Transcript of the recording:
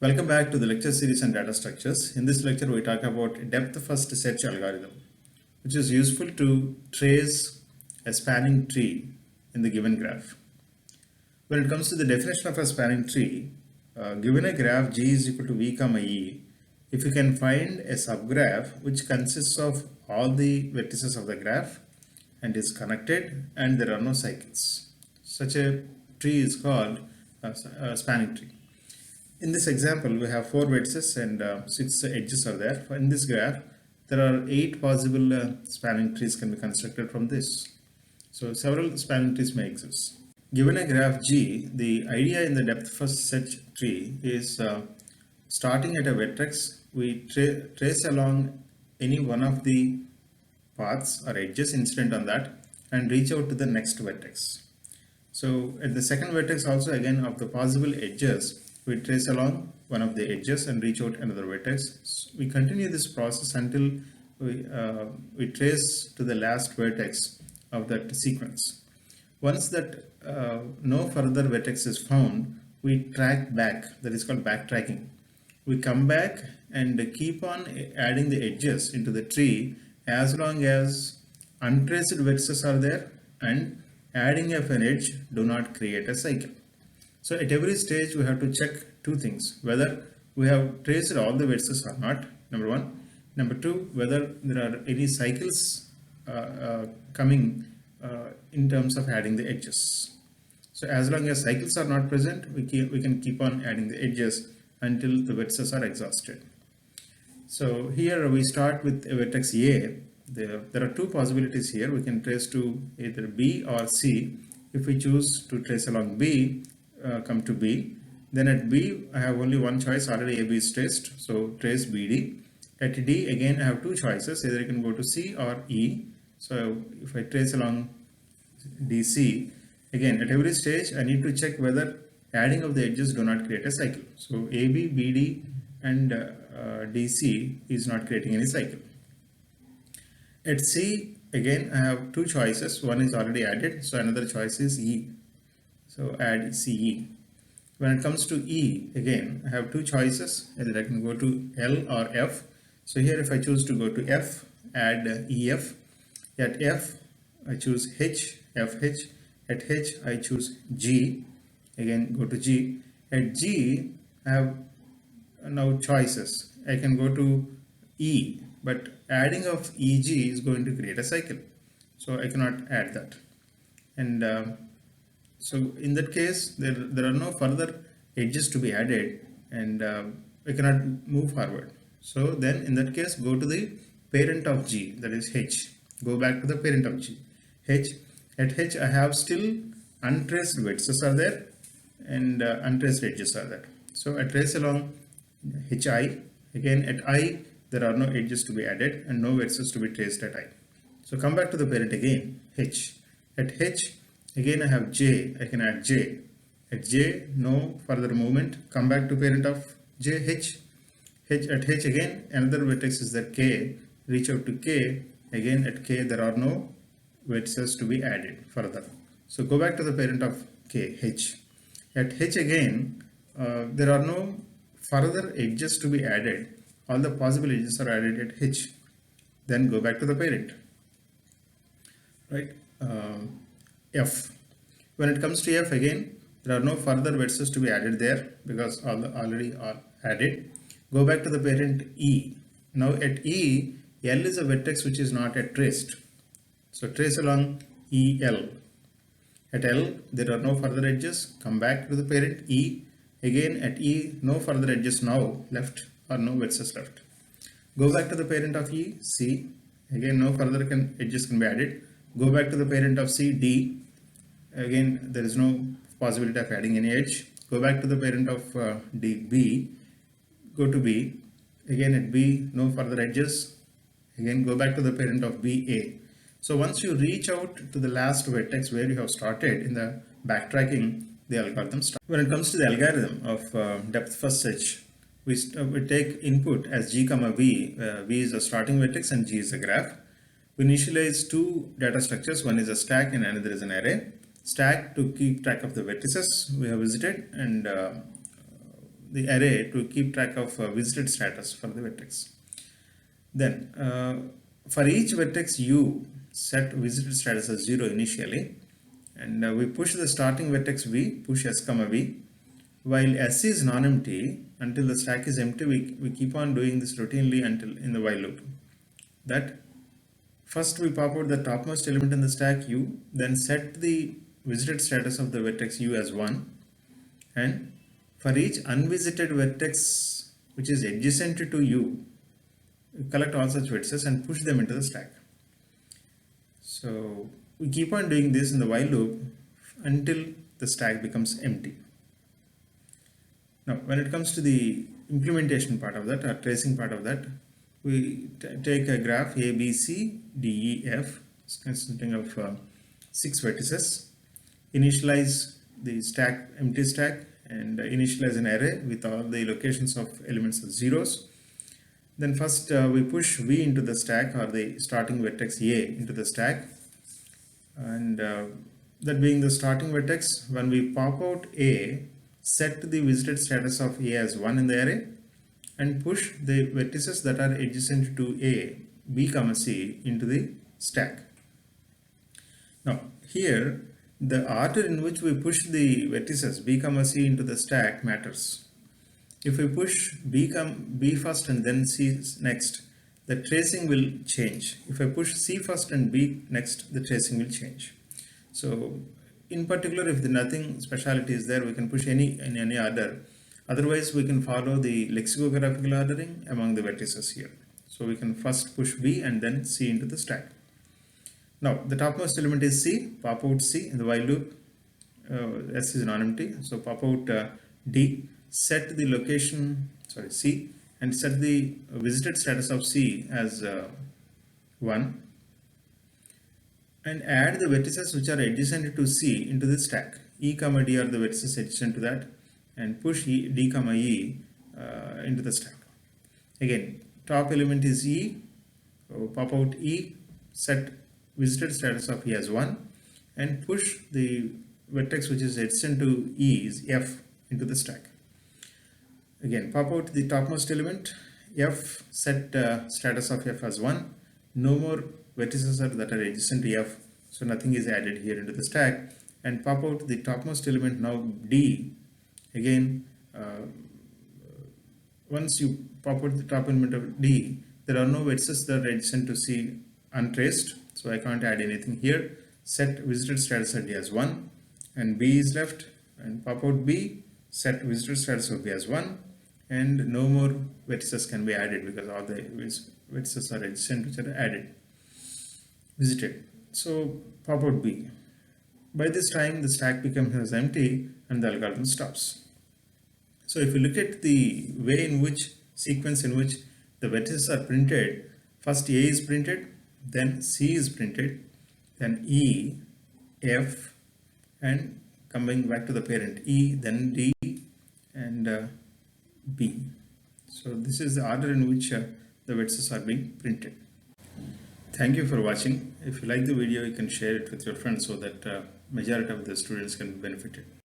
Welcome back to the lecture series on data structures. In this lecture, we talk about depth first search algorithm, which is useful to trace a spanning tree in the given graph. When it comes to the definition of a spanning tree, given a graph G is equal to V comma E, if you can find a subgraph which consists of all the vertices of the graph and is connected and there are no cycles, such a tree is called a spanning tree. In this example, we have 4 vertices and 6 edges are there. In this graph, there are 8 possible spanning trees can be constructed from this. So several spanning trees may exist. Given a graph G, the idea in the depth first search tree is starting at a vertex, we trace along any one of the paths or edges incident on that and reach out to the next vertex. So at the second vertex also, again, of the possible edges, we trace along one of the edges and reach out another vertex. So we continue this process until we trace to the last vertex of that sequence. Once that no further vertex is found, we track back. That is called backtracking. We come back and keep on adding the edges into the tree as long as untraced vertices are there and adding of an edge do not create a cycle. So at every stage we have to check two things: whether we have traced all the vertices or not, number one. Number two, whether there are any cycles coming in terms of adding the edges. So as long as cycles are not present, we can keep on adding the edges until the vertices are exhausted. So here we start with a vertex A. There are two possibilities here. We can trace to either B or C. If we choose to trace along B, come to B. Then at B, I have only one choice. Already AB is traced, so trace BD. At D, again, I have two choices. Either I can go to C or E. So if I trace along DC, again, at every stage, I need to check whether adding of the edges do not create a cycle. So AB, BD, and DC is not creating any cycle. At C, again, I have two choices. One is already added, so another choice is E. So add CE. When it comes to E, again, I have two choices. Either I can go to L or F. So here if I choose to go to F, add EF. At F, I choose H, FH. At H, I choose G. Again, go to G. At G, I have now choices. I can go to E, but adding of EG is going to create a cycle. So I cannot add that. And so in that case, there are no further edges to be added and we cannot move forward. So then in that case, go to the parent of G, that is H. Go back to the parent of G, H. At H, I have still untraced vertices are there and untraced edges are there. So I trace along HI. Again, at I, there are no edges to be added and no vertices to be traced at I. So come back to the parent again, H. At H, again I have J, I can add J. At J, no further movement. Come back to parent of J, H. At H again, another vertex is there, K. Reach out to K. Again at K, there are no vertices to be added further. So go back to the parent of K, H. At H again, there are no further edges to be added. All the possible edges are added at H. Then go back to the parent. Right? F. When it comes to F again, there are no further vertices to be added there because already are added. Go back to the parent E. Now at E, L is a vertex which is not yet traced. So trace along EL. At L, there are no further edges. Come back to the parent E. Again at E, no further edges now left or no vertices left. Go back to the parent of E, C. Again, no further edges can be added. Go back to the parent of C, D. Again, there is no possibility of adding any edge. Go back to the parent of D, B. Go to B. Again at B, no further edges. Again, go back to the parent of B, A. So once you reach out to the last vertex where you have started in the backtracking, the algorithm starts. When it comes to the algorithm of depth first search, we take input as G comma V. V is a starting vertex and G is a graph. We initialize two data structures. One is a stack and another is an array. Stack to keep track of the vertices we have visited, and the array to keep track of visited status for the vertex. Then for each vertex u, set visited status as 0 initially, and we push the starting vertex v, push s comma v. While s is non-empty, until the stack is empty, we keep on doing this routinely until in the while loop. That first we pop out the topmost element in the stack u, then set the visited status of the vertex u as 1, and for each unvisited vertex which is adjacent to u, collect all such vertices and push them into the stack. So we keep on doing this in the while loop until the stack becomes empty. Now when it comes to the implementation part of that, or tracing part of that, we take a graph A, B, C, D, E, F consisting of 6 vertices, initialize the stack, empty stack, and initialize an array with all the locations of elements as zeros. Then first we push V into the stack, or the starting vertex A into the stack, and that being the starting vertex, when we pop out A, set the visited status of A as 1 in the array and push the vertices that are adjacent to A, B comma C into the stack. Now here the order in which we push the vertices B comma C into the stack matters. If we push B first and then C next, the tracing will change. If I push C first and B next, the tracing will change. So in particular, if the nothing speciality is there, we can push in any order. Otherwise, we can follow the lexicographical ordering among the vertices here. So we can first push B and then C into the stack. Now the topmost element is C, pop out C in the while loop. S is non-empty, so pop out D, set the location, C, and set the visited status of C as 1, and add the vertices which are adjacent to C into the stack. E comma D are the vertices adjacent to that, and push D comma E into the stack. Again, top element is E, so pop out E, set visited status of E as 1, and push the vertex which is adjacent to E is F into the stack. Again, pop out the topmost element F, set status of F as 1. No more vertices that are adjacent to F, so nothing is added here into the stack. And pop out the topmost element now D. Again, once you pop out the top element of D, there are no vertices that are adjacent to C untraced, so I can't add anything here. Set visited status of D as 1, and B is left, and pop out B, set visited status of B as 1, and no more vertices can be added because all the vertices are adjacent which are added, visited. So pop out B. By this time the stack becomes empty and the algorithm stops. So if you look at the way in which, sequence in which the vertices are printed, first A is printed, then C is printed, then E, F, and coming back to the parent E, then D, and B. So this is the order in which the vertices are being printed. Thank you for watching. If you like the video, you can share it with your friends so that majority of the students can benefit it.